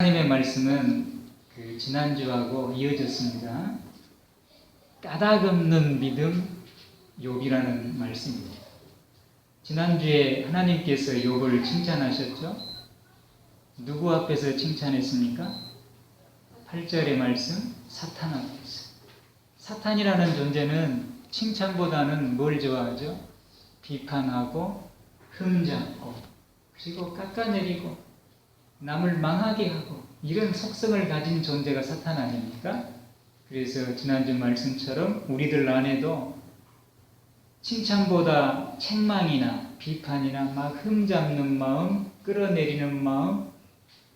하나님의 말씀은 지난주하고 이어졌습니다. 까닭 없는 믿음 욥이라는 말씀입니다. 지난주에 하나님께서 욥을 칭찬하셨죠? 누구 앞에서 칭찬했습니까? 8절의 말씀, 사탄 앞에서. 사탄이라는 존재는 칭찬보다는 뭘 좋아하죠? 비판하고 흠잡고 그리고 깎아내리고 남을 망하게 하고 이런 속성을 가진 존재가 사탄 아닙니까? 그래서 지난주 말씀처럼 우리들 안에도 칭찬보다 책망이나 비판이나 막 흠잡는 마음, 끌어내리는 마음,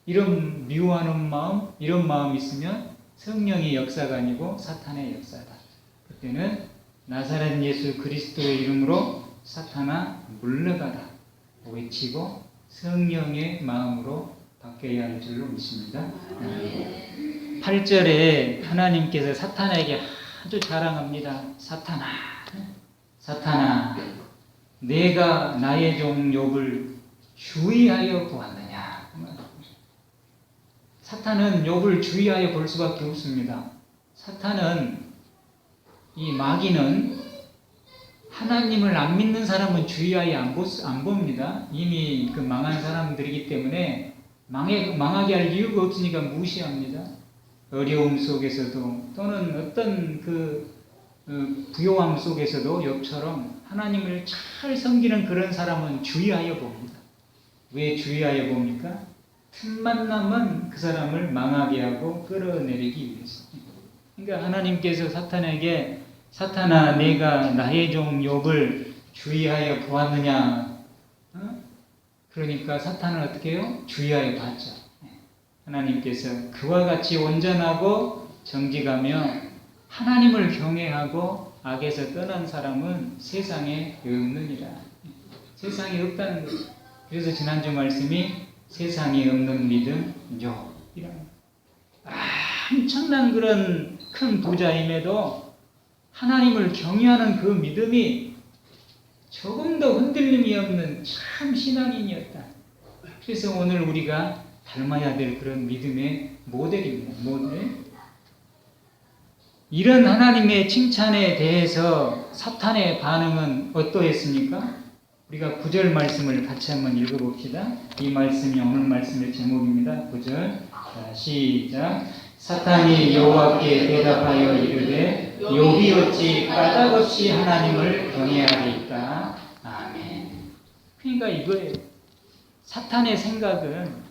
이런 미워하는 마음, 이런 마음이 있으면 성령의 역사가 아니고 사탄의 역사다. 그때는 나사렛 예수 그리스도의 이름으로 사탄아 물러가라 외치고 성령의 마음으로 바뀌어야 할 줄로 믿습니다. 8절에 하나님께서 사탄에게 아주 자랑합니다. 사탄아, 내가 나의 종 욥을 주의하여 보았느냐. 사탄은 욥을 주의하여 볼 수밖에 없습니다. 사탄은, 이 마귀는 하나님을 안 믿는 사람은 주의하여 안 봅니다. 이미 그 망한 사람들이기 때문에 망하게 할 이유가 없으니까 무시합니다. 어려움 속에서도 또는 어떤 부요함 속에서도 욥처럼 하나님을 잘 섬기는 그런 사람은 주의하여 봅니다. 왜 주의하여 봅니까? 틈만 나면 그 사람을 망하게 하고 끌어내리기 위해서. 그러니까 하나님께서 사탄에게 사탄아 내가 나의 종 욥을 주의하여 보았느냐. 그러니까 사탄은 어떻게 해요? 주의하여 봤죠. 하나님께서 그와 같이 온전하고 정직하며 하나님을 경외하고 악에서 떠난 사람은 세상에 없느니라. 세상에 없다는 거죠. 그래서 지난주 말씀이 세상에 없는 믿음 욥이라는 엄청난 그런 큰 부자임에도 하나님을 경외하는 그 믿음이 조금도 흔들림이 없는 참 신앙인이었다. 그래서 오늘 우리가 닮아야 될 그런 믿음의 모델입니다. 모델. 이런 하나님의 칭찬에 대해서 사탄의 반응은 어떠했습니까? 우리가 9절 말씀을 같이 한번 읽어봅시다. 이 말씀이 오늘 말씀의 제목입니다. 9절 시작. 사탄이 여호와께 대답하여 이르되 욥이 어찌 까닭없이 하나님을 경외하리까. 아멘. 그러니까 이거예요. 사탄의 생각은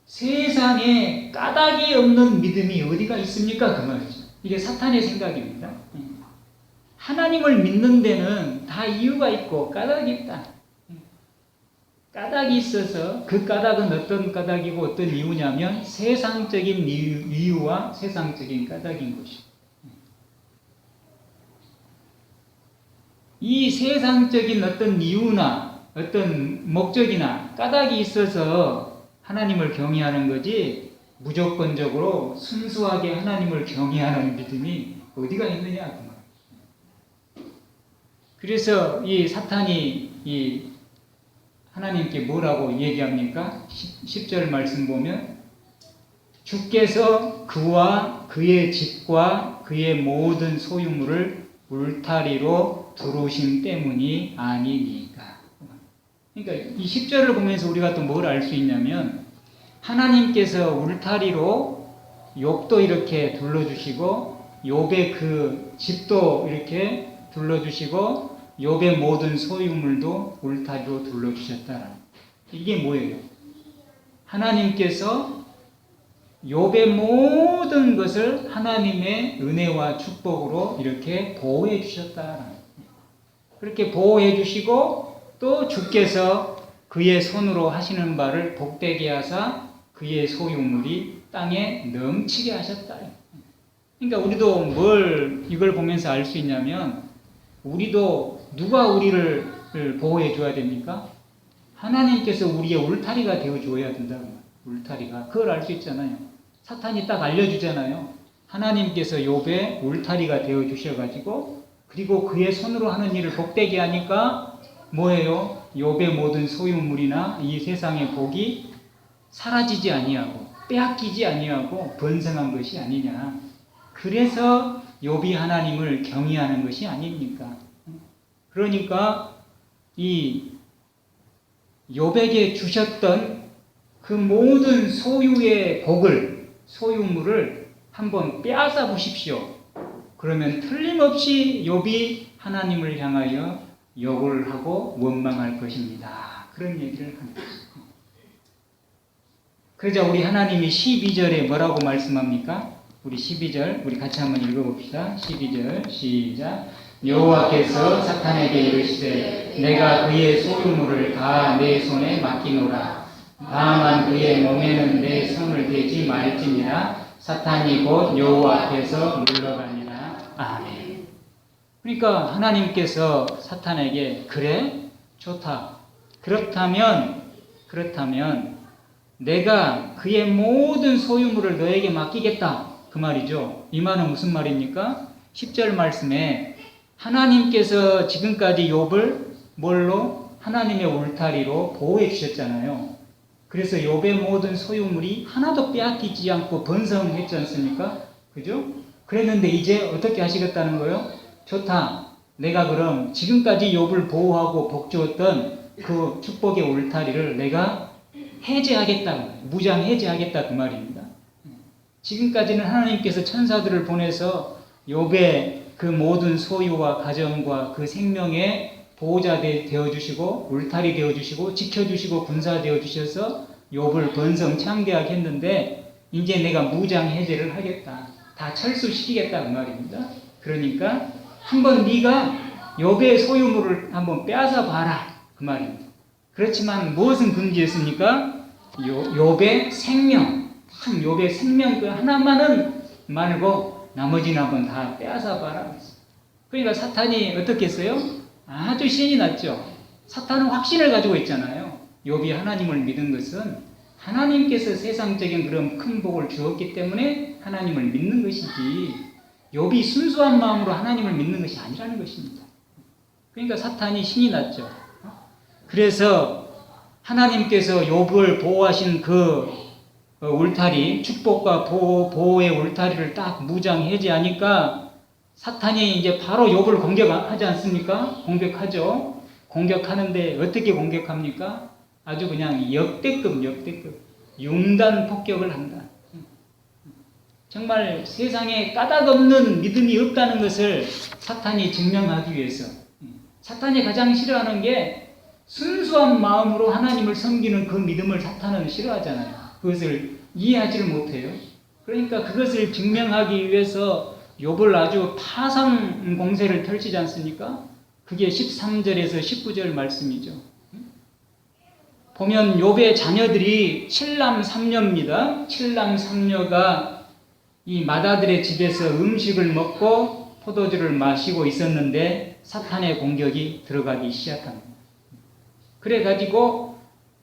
세상에 까닭이 없는 믿음이 어디가 있습니까? 그 말이죠. 이게 사탄의 생각입니다. 하나님을 믿는 데는 다 이유가 있고 까닭이 있다. 까닭이 있어서 그 까닭은 어떤 까닭이고 어떤 이유냐면 세상적인 이유와 세상적인 까닭인 것이죠. 이 세상적인 어떤 이유나 어떤 목적이나 까닭이 있어서 하나님을 경외하는 거지 무조건적으로 순수하게 하나님을 경외하는 믿음이 어디가 있느냐 그 말. 그래서 이 사탄이 이 하나님께 뭐라고 얘기합니까? 10절 말씀 보면 주께서 그와 그의 집과 그의 모든 소유물을 울타리로 두르신 때문이 아니니까. 그러니까 이 10절을 보면서 우리가 또 뭘 알 수 있냐면 하나님께서 울타리로 욥도 이렇게 둘러주시고 욥의 그 집도 이렇게 둘러주시고 욥의 모든 소유물도 울타리로 둘러주셨다. 이게 뭐예요? 하나님께서 욥의 모든 것을 하나님의 은혜와 축복으로 이렇게 보호해 주셨다. 그렇게 보호해 주시고 또 주께서 그의 손으로 하시는 바를 복되게 하사 그의 소유물이 땅에 넘치게 하셨다. 그러니까 우리도 뭘 이걸 보면서 알 수 있냐면 우리도 누가 우리를 보호해 줘야 됩니까? 하나님께서 우리의 울타리가 되어 줘야 된다고. 울타리가. 그걸 알 수 있잖아요. 사탄이 딱 알려주잖아요. 하나님께서 욥의 울타리가 되어 주셔가지고 그리고 그의 손으로 하는 일을 복되게 하니까 뭐예요? 욥의 모든 소유물이나 이 세상의 복이 사라지지 아니하고 빼앗기지 아니하고 번성한 것이 아니냐. 그래서 욥이 하나님을 경외하는 것이 아닙니까? 그러니까 이 욥에게 주셨던 그 모든 소유의 복을, 소유물을 한번 빼앗아 보십시오. 그러면 틀림없이 욥이 하나님을 향하여 욕을 하고 원망할 것입니다. 그런 얘기를 합니다. 그러자 우리 하나님이 12절에 뭐라고 말씀합니까? 우리 12절 우리 같이 한번 읽어봅시다. 12절 시작. 여호와께서 사탄에게 이르시되 내가 그의 소유물을 다 내 손에 맡기노라. 다만 그의 몸에는 내 손을 대지 말지니라. 사탄이 곧 여호와 앞에서 물러가니라. 아멘. 그러니까 하나님께서 사탄에게 그래? 좋다. 그렇다면 내가 그의 모든 소유물을 너에게 맡기겠다. 그 말이죠. 이 말은 무슨 말입니까? 10절 말씀에 하나님께서 지금까지 욥을 뭘로? 하나님의 울타리로 보호해 주셨잖아요. 그래서 욥의 모든 소유물이 하나도 빼앗기지 않고 번성했지 않습니까? 그죠? 그랬는데 이제 어떻게 하시겠다는 거예요? 좋다. 내가 그럼 지금까지 욥을 보호하고 복주었던 그 축복의 울타리를 내가 해제하겠다. 무장 해제하겠다. 그 말입니다. 지금까지는 하나님께서 천사들을 보내서 욥의 그 모든 소유와 가정과 그 생명의 보호자 되어주시고 울타리 되어주시고 지켜주시고 군사 되어주셔서 욥을 번성 창대하게 했는데 이제 내가 무장 해제를 하겠다. 다 철수시키겠다. 그 말입니다. 그러니까 한번 네가 욥의 소유물을 한번 빼앗아 봐라. 그 말입니다. 그렇지만 무엇은 금지했습니까? 욥의 생명. 욥의 생명 그 하나만은 말고 나머지는 한번 다 빼앗아 봐라. 그러니까 사탄이 어떻게 했어요? 아주 신이 났죠. 사탄은 확신을 가지고 있잖아요. 욥이 하나님을 믿은 것은 하나님께서 세상적인 그런 큰 복을 주었기 때문에 하나님을 믿는 것이지 욥이 순수한 마음으로 하나님을 믿는 것이 아니라는 것입니다. 그러니까 사탄이 신이 났죠. 그래서 하나님께서 욥을 보호하신 그 울타리, 축복과 보호의 울타리를 딱 무장 해제하니까 사탄이 이제 바로 욥을 공격하지 않습니까? 공격하죠. 공격하는데 어떻게 공격합니까? 아주 그냥 역대급 융단 폭격을 한다. 정말 세상에 까닭없는 믿음이 없다는 것을 사탄이 증명하기 위해서 사탄이 가장 싫어하는 게 순수한 마음으로 하나님을 섬기는 그 믿음을 사탄은 싫어하잖아요. 그것을 이해하지를 못해요. 그러니까 그것을 증명하기 위해서 욥을 아주 파상 공세를 펼치지 않습니까? 그게 13절에서 19절 말씀이죠. 보면 욥의 자녀들이 7남 3녀입니다. 7남 3녀가 이 맏아들의 집에서 음식을 먹고 포도주를 마시고 있었는데 사탄의 공격이 들어가기 시작합니다. 그래가지고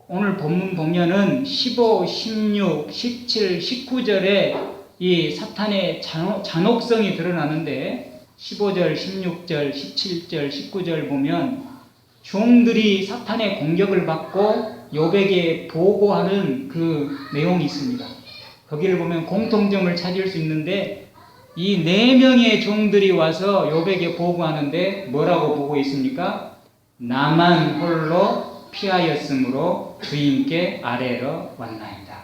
오늘 본문 보면은 15, 16, 17, 19절에 이 사탄의 잔혹성이 드러나는데 15절, 16절, 17절, 19절 보면 종들이 사탄의 공격을 받고 욥에게 보고하는 그 내용이 있습니다. 거기를 보면 공통점을 찾을 수 있는데 이 4명의 종들이 와서 욥에게 보고하는데 뭐라고 보고 있습니까? 나만 홀로 피하였으므로 주인께 아뢰러 왔나이다.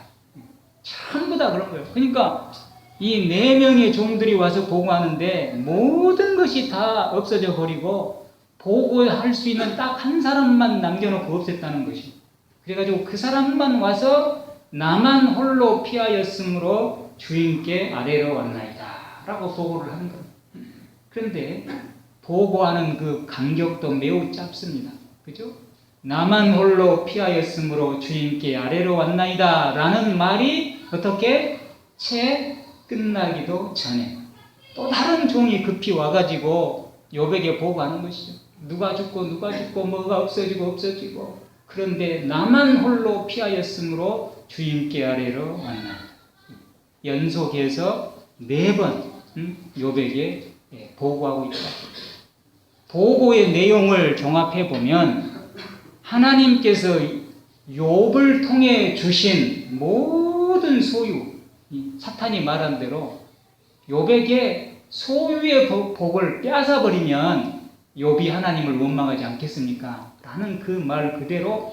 전부 다 그런 거예요. 그러니까 이 4명의 종들이 와서 보고하는데 모든 것이 다 없어져 버리고 보고할 수 있는 딱 한 사람만 남겨놓고 없앴다는 것이. 그래가지고 그 사람만 와서 나만 홀로 피하였으므로 주인께 아뢰러 왔나이다 라고 보고를 하는 거예요. 그런데 보고하는 그 간격도 매우 짧습니다. 그죠? 나만 홀로 피하였으므로 주인께 아뢰러 왔나이다 라는 말이 어떻게? 채 끝나기도 전에 또 다른 종이 급히 와가지고 욥에게 보고하는 것이죠. 누가 죽고 뭐가 없어지고 그런데 나만 홀로 피하였으므로 주인께 아뢰러 왔나이다. 연속해서 4번 욥에게 보고하고 있다. 보고의 내용을 종합해 보면 하나님께서 욥을 통해 주신 모든 소유, 사탄이 말한 대로 욥에게 소유의 복을 빼앗아 버리면 욥이 하나님을 원망하지 않겠습니까? 라는 그 말 그대로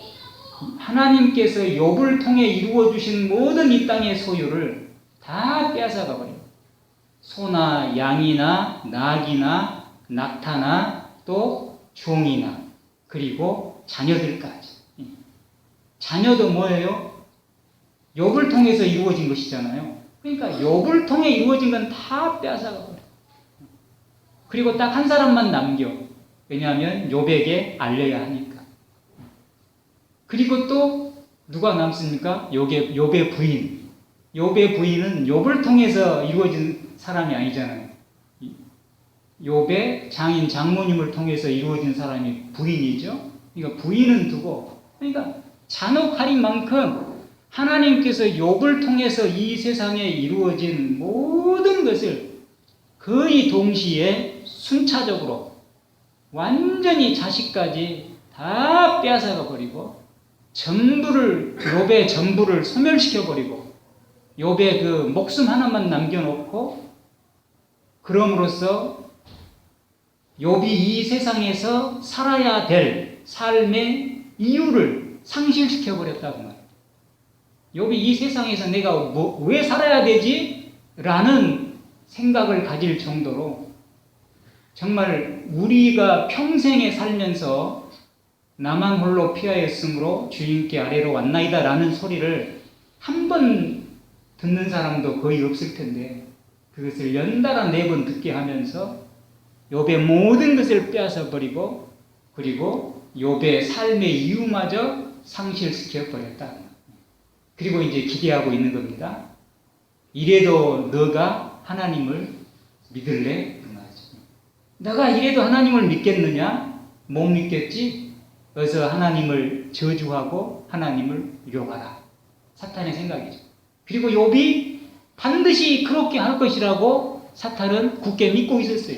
하나님께서 욥을 통해 이루어 주신 모든 이 땅의 소유를 다 빼앗아가 버려요. 소나 양이나 낙이나 낙타나 또 종이나 그리고 자녀들까지. 자녀도 뭐예요? 욥을 통해서 이루어진 것이잖아요. 그러니까 욥을 통해 이루어진 건 다 빼앗아가 버려요. 그리고 딱 한 사람만 남겨. 왜냐하면 욥에게 알려야 하니까. 그리고 또 누가 남습니까? 욥의 부인. 욥의 부인은 욥을 통해서 이루어진 사람이 아니잖아요. 욥의 장모님을 통해서 이루어진 사람이 부인이죠. 그러니까 부인은 두고, 그러니까 잔혹할 만큼 하나님께서 욥을 통해서 이 세상에 이루어진 모든 것을 거의 동시에 순차적으로 완전히 자식까지 다 빼앗아가 버리고 욥의 전부를 소멸시켜 버리고 욥의 그 목숨 하나만 남겨놓고 그럼으로써 욥이 이 세상에서 살아야 될 삶의 이유를 상실시켜 버렸다고 말해요. 욥이 이 세상에서 내가 왜 살아야 되지? 라는 생각을 가질 정도로 정말 우리가 평생에 살면서 나만 홀로 피하였으므로 주인께 아래로 왔나이다 라는 소리를 한 번 듣는 사람도 거의 없을 텐데 그것을 연달아 4번 듣게 하면서 욥의 모든 것을 빼앗아 버리고 그리고 욥의 삶의 이유마저 상실시켜 버렸다. 그리고 이제 기대하고 있는 겁니다. 이래도 너가 하나님을 믿을래? 너가 이래도 하나님을 믿겠느냐? 못 믿겠지? 어서 하나님을 저주하고 하나님을 욕하라. 사탄의 생각이죠. 그리고 욥이 반드시 그렇게 할 것이라고 사탄은 굳게 믿고 있었어요.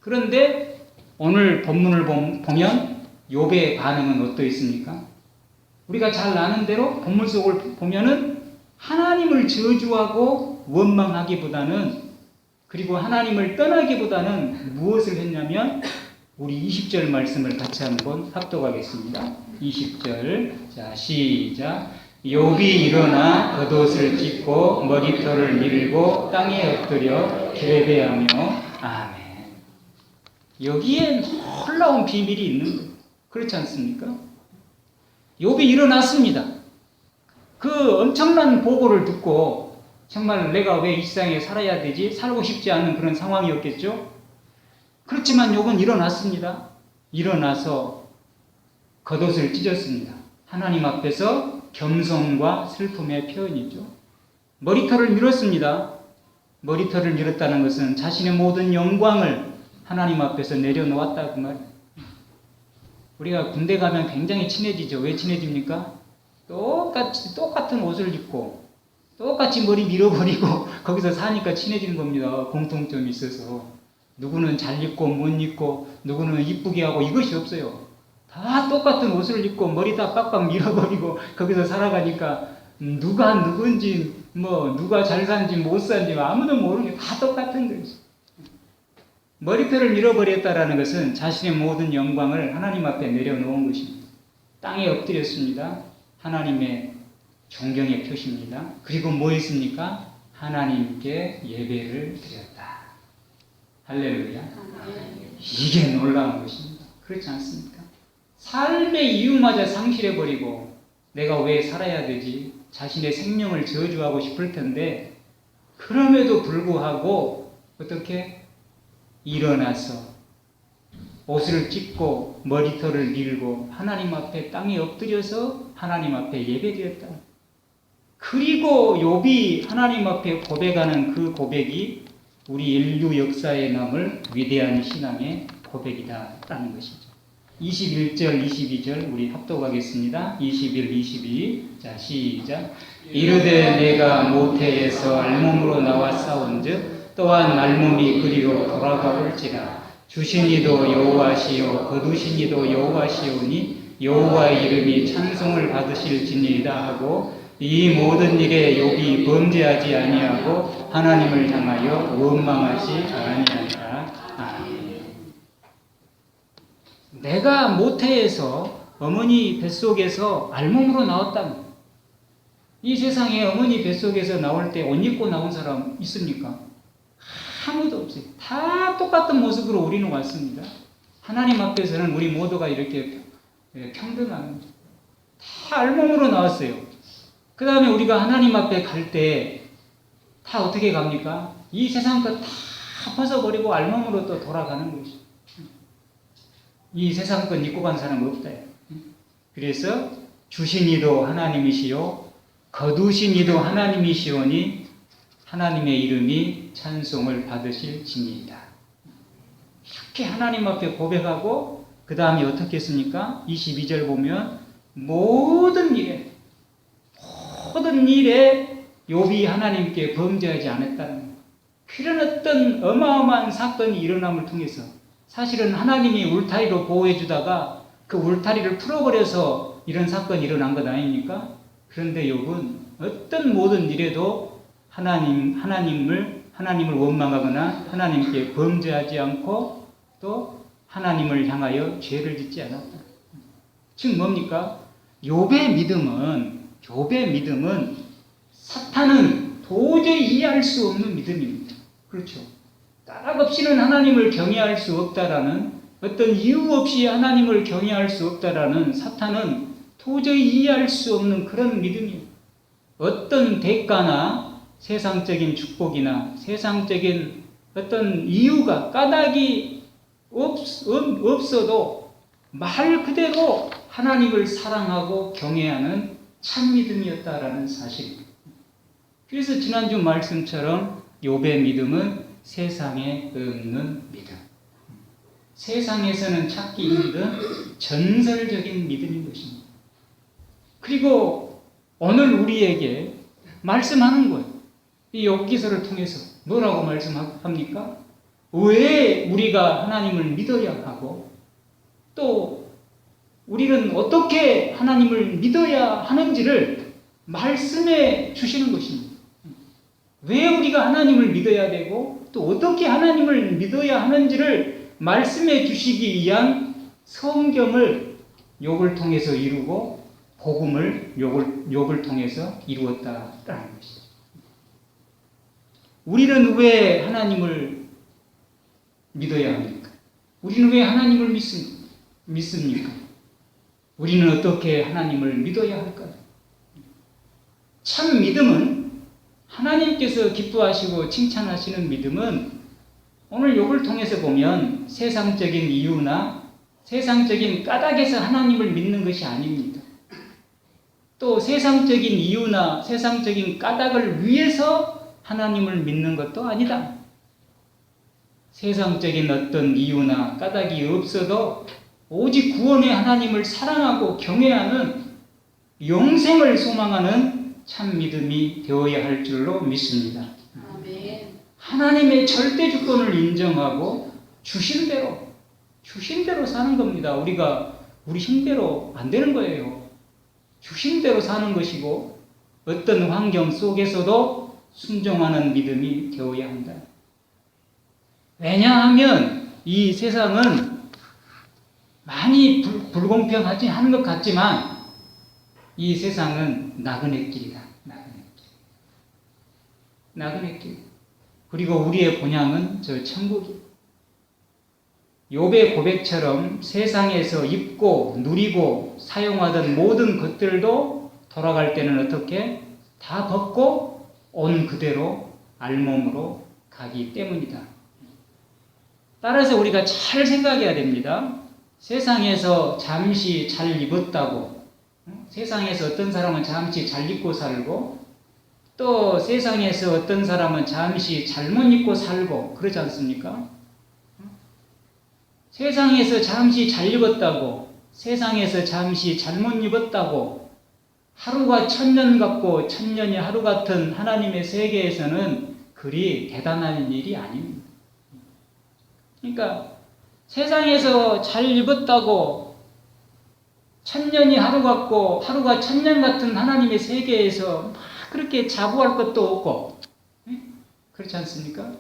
그런데 오늘 본문을 보면 욥의 반응은 어떠했습니까? 우리가 잘 아는 대로 본문 속을 보면은 하나님을 저주하고 원망하기보다는 그리고 하나님을 떠나기보다는 무엇을 했냐면 우리 20절 말씀을 같이 한번 합독하겠습니다. 20절 자 시작 욥이 일어나 겉옷을 찢고 머리털을 밀고 땅에 엎드려 결배하며 아멘. 여기에 놀라운 비밀이 있는 거예요. 그렇지 않습니까? 욥이 일어났습니다. 그 엄청난 보고를 듣고 정말 내가 왜 이 세상에 살아야 되지? 살고 싶지 않은 그런 상황이었겠죠? 그렇지만 욥은 일어났습니다. 일어나서 겉옷을 찢었습니다. 하나님 앞에서 겸손과 슬픔의 표현이죠. 머리털을 밀었습니다. 머리털을 밀었다는 것은 자신의 모든 영광을 하나님 앞에서 내려놓았다고 말이에요. 우리가 군대 가면 굉장히 친해지죠. 왜 친해집니까? 똑같은 옷을 입고 똑같이 머리 밀어버리고 거기서 사니까 친해지는 겁니다. 공통점이 있어서. 누구는 잘 입고 못 입고 누구는 이쁘게 하고 이것이 없어요. 다 똑같은 옷을 입고 머리 다 빡빡 밀어버리고 거기서 살아가니까 누가 누군지 누가 잘 사는지 못 사는지 아무도 모르는 게 다 똑같은 거죠. 머리털을 밀어버렸다라는 것은 자신의 모든 영광을 하나님 앞에 내려놓은 것입니다. 땅에 엎드렸습니다. 하나님의 존경의 표시입니다. 그리고 뭐 했습니까? 하나님께 예배를 드렸다. 할렐루야. 이게 놀라운 것입니다. 그렇지 않습니까? 삶의 이유마저 상실해버리고 내가 왜 살아야 되지? 자신의 생명을 저주하고 싶을 텐데 그럼에도 불구하고 어떻게? 일어나서 옷을 찢고 머리털을 밀고 하나님 앞에 땅에 엎드려서 하나님 앞에 예배드렸다. 그리고 욥이 하나님 앞에 고백하는 그 고백이 우리 인류 역사에 남을 위대한 신앙의 고백이다라는 것이죠. 21절, 22절 우리 합독하겠습니다. 21, 22. 자, 시작. 이르되 내가 모태에서 알몸으로 나와 싸운즉 또한 알몸이 그리로 돌아가올지라 주신 이도 여호와시요 거두신 이도 여호와시오니 여호와의 이름이 찬송을 받으실지니이다 하고 이 모든 일에 욥이 범죄하지 아니하고 하나님을 향하여 원망하지 아니하니라. 아멘. 내가 모태에서 어머니 뱃속에서 알몸으로 나왔다면 이 세상에 어머니 뱃속에서 나올 때 옷 입고 나온 사람 있습니까? 아무도 없어요. 다 똑같은 모습으로 우리는 왔습니다. 하나님 앞에서는 우리 모두가 이렇게 평등한 다 알몸으로 나왔어요. 그 다음에 우리가 하나님 앞에 갈 때 다 어떻게 갑니까? 이 세상 것 다 벗어버리고 알몸으로 또 돌아가는 것이. 이 세상 것 입고 간 사람 없다. 그래서 주신 이도 하나님이시요 거두신 이도 하나님이시오니 하나님의 이름이 찬송을 받으실지니이다. 이렇게 하나님 앞에 고백하고 그 다음에 어떻게 했습니까? 22절 보면 모든 일에 욥이 하나님께 범죄하지 않았다는 거예요. 그런 어떤 어마어마한 사건이 일어남을 통해서 사실은 하나님이 울타리로 보호해 주다가 그 울타리를 풀어버려서 이런 사건이 일어난 것 아닙니까? 그런데 욥은 어떤 모든 일에도 하나님을 원망하거나 하나님께 범죄하지 않고 또 하나님을 향하여 죄를 짓지 않았다. 즉 뭡니까? 욥의 믿음은 사탄은 도저히 이해할 수 없는 믿음입니다. 그렇죠? 따락 없이는 하나님을 경외할 수 없다라는 어떤 이유 없이 하나님을 경외할 수 없다라는 사탄은 도저히 이해할 수 없는 그런 믿음이에요. 어떤 대가나 세상적인 축복이나 세상적인 어떤 이유가 까닭이 없어도 말 그대로 하나님을 사랑하고 경외하는 참 믿음이었다라는 사실입니다. 그래서 지난주 말씀처럼 욥의 믿음은 세상에 없는 믿음. 세상에서는 찾기 힘든 전설적인 믿음인 것입니다. 그리고 오늘 우리에게 말씀하는 거예요. 이 욥기서를 통해서 뭐라고 말씀합니까? 왜 우리가 하나님을 믿어야 하고 또 우리는 어떻게 하나님을 믿어야 하는지를 말씀해 주시는 것입니다. 왜 우리가 하나님을 믿어야 되고 또 어떻게 하나님을 믿어야 하는지를 말씀해 주시기 위한 성경을 욥을 통해서 이루고 복음을 욥을 통해서 이루었다라는 것이죠. 우리는 왜 하나님을 믿어야 합니까? 우리는 왜 하나님을 믿습니까? 우리는 어떻게 하나님을 믿어야 할까요? 참 믿음은 하나님께서 기뻐하시고 칭찬하시는 믿음은 오늘 욥을 통해서 보면 세상적인 이유나 세상적인 까닭에서 하나님을 믿는 것이 아닙니다. 또 세상적인 이유나 세상적인 까닭을 위해서 하나님을 믿는 것도 아니다. 세상적인 어떤 이유나 까닭이 없어도 오직 구원의 하나님을 사랑하고 경외하는 영생을 소망하는 참 믿음이 되어야 할 줄로 믿습니다. 아멘. 하나님의 절대 주권을 인정하고 주신 대로 사는 겁니다. 우리 힘대로 안 되는 거예요. 주신 대로 사는 것이고 어떤 환경 속에서도 순종하는 믿음이 되어야 한다. 왜냐하면 이 세상은 많이 불공평하지 않은 것 같지만 이 세상은 나그네 길이다. 나그네 길. 그리고 우리의 본향은 저 천국이. 욥의 고백처럼 세상에서 입고 누리고 사용하던 모든 것들도 돌아갈 때는 어떻게? 다 벗고 온 그대로 알몸으로 가기 때문이다. 따라서 우리가 잘 생각해야 됩니다. 세상에서 잠시 잘 입었다고, 세상에서 어떤 사람은 잠시 잘 입고 살고, 또 세상에서 어떤 사람은 잠시 잘못 입고 살고, 그러지 않습니까? 세상에서 잠시 잘 입었다고, 세상에서 잠시 잘못 입었다고, 하루가 천년 같고 천년이 하루 같은 하나님의 세계에서는 그리 대단한 일이 아닙니다. 그러니까 세상에서 잘 입었다고 천년이 하루 같고 하루가 천년 같은 하나님의 세계에서 막 그렇게 자부할 것도 없고, 그렇지 않습니까?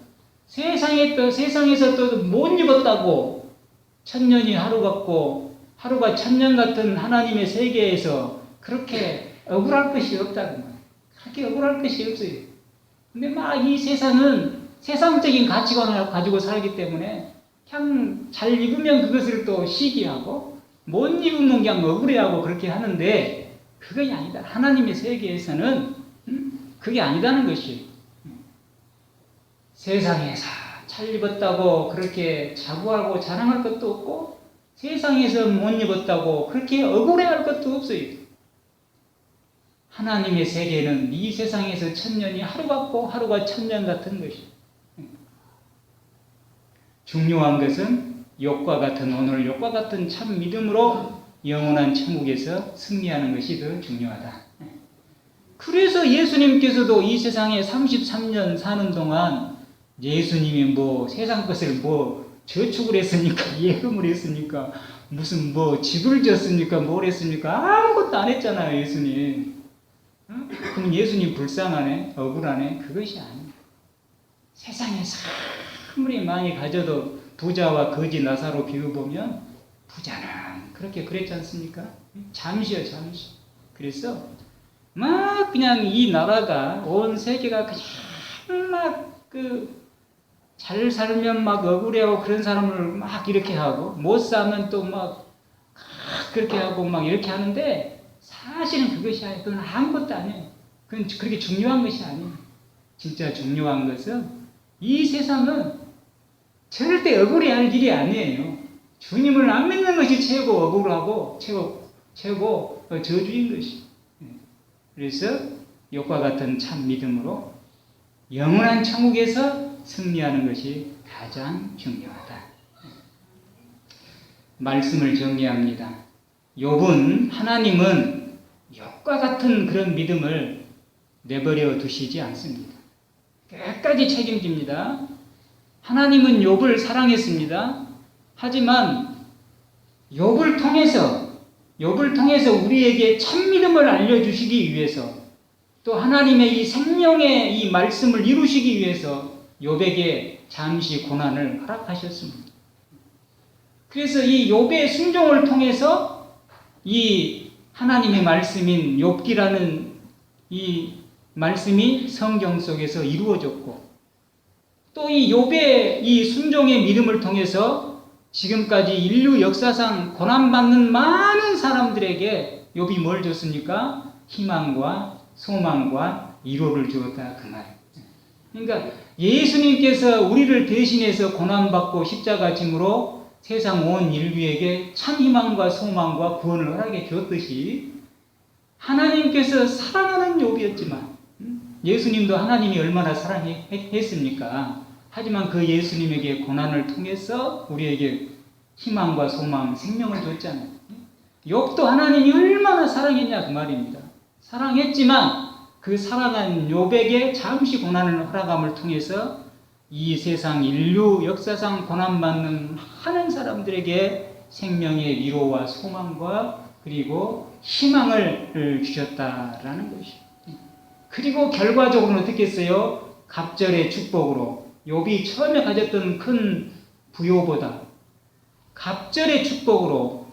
세상에서 또 못 입었다고 천년이 하루 같고 하루가 천년 같은 하나님의 세계에서 그렇게 억울할 것이 없다고 말이에요. 그렇게 억울할 것이 없어요. 근데 막 이 세상은 세상적인 가치관을 가지고 살기 때문에 그냥 잘 입으면 그것을 또 시기하고 못 입으면 그냥 억울해하고 그렇게 하는데, 그게 아니다. 하나님의 세계에서는 그게 아니다는 것이에요. 세상에서 잘 입었다고 그렇게 자부하고 자랑할 것도 없고, 세상에서 못 입었다고 그렇게 억울해할 것도 없어요. 하나님의 세계는 이 세상에서 천년이 하루 같고 하루가 천년 같은 것이에요. 중요한 것은 욕과 같은 오늘 욕과 같은 참 믿음으로 영원한 천국에서 승리하는 것이 더 중요하다. 그래서 예수님께서도 이 세상에 33년 사는 동안 예수님이 뭐 세상 것을 뭐 저축을 했습니까? 예금을 했습니까? 무슨 뭐 집을 졌습니까? 뭘 했습니까? 아무것도 안 했잖아요, 예수님. 그럼 예수님 불쌍하네? 억울하네? 그것이 아닙니다. 세상에서 아무리 많이 가져도 부자와 거지 나사로 비유보면 부자는 그렇게 그랬지 않습니까? 잠시요, 잠시. 그래서 막 그냥 이 나라가 온 세계가 그냥 막 잘 살면 막 억울해하고 그런 사람을 막 이렇게 하고, 못 사면 또 막 그렇게 하고 막 이렇게 하는데, 사실은 그것이 아니에요. 그건 아무것도 아니에요. 그건 그렇게 중요한 것이 아니에요. 진짜 중요한 것은 이 세상은 절대 억울해할 일이 아니에요. 주님을 안 믿는 것이 최고 억울하고 최고 저주인 것이. 그래서 욕과 같은 참 믿음으로 영원한 천국에서 승리하는 것이 가장 중요하다. 말씀을 정리합니다. 하나님은 욕과 같은 그런 믿음을 내버려 두시지 않습니다. 끝까지 책임집니다. 하나님은 욥을 사랑했습니다. 하지만 욥을 통해서 우리에게 참 믿음을 알려주시기 위해서, 또 하나님의 이 생명의 이 말씀을 이루시기 위해서 욥에게 잠시 고난을 허락하셨습니다. 그래서 이 욥의 순종을 통해서 이 하나님의 말씀인 욥기라는 이 말씀이 성경 속에서 이루어졌고, 또 이 욥의 이 순종의 믿음을 통해서 지금까지 인류 역사상 고난받는 많은 사람들에게 욥이 뭘 줬습니까? 희망과 소망과 위로를 주었다, 그 말. 그러니까 예수님께서 우리를 대신해서 고난받고 십자가 짐으로 세상 온 인류에게 참 희망과 소망과 구원을 허락해 주었듯이, 하나님께서 사랑하는 욥이었지만, 예수님도 하나님이 얼마나 사랑했습니까? 하지만 그 예수님에게 고난을 통해서 우리에게 희망과 소망, 생명을 줬잖아요. 욥도 하나님이 얼마나 사랑했냐, 그 말입니다. 사랑했지만 그 사랑한 욥에게 잠시 고난을 허락함을 통해서 이 세상 인류 역사상 고난받는 많은 사람들에게 생명의 위로와 소망과 그리고 희망을 주셨다라는 것이죠. 그리고 결과적으로는 어떻게 했어요? 갑절의 축복으로, 욥이 처음에 가졌던 큰 부요보다 갑절의 축복으로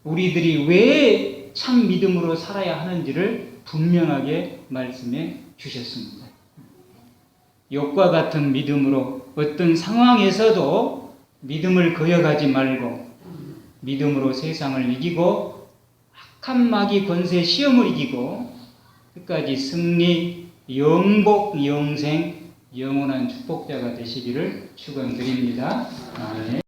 우리들이 왜 참 믿음으로 살아야 하는지를 분명하게 말씀해 주셨습니다. 욥과 같은 믿음으로 어떤 상황에서도 믿음을 거역하지 말고 믿음으로 세상을 이기고 악한 마귀 권세 시험을 이기고 끝까지 승리, 영복, 영생, 영원한 축복자가 되시기를 축원드립니다. 아멘.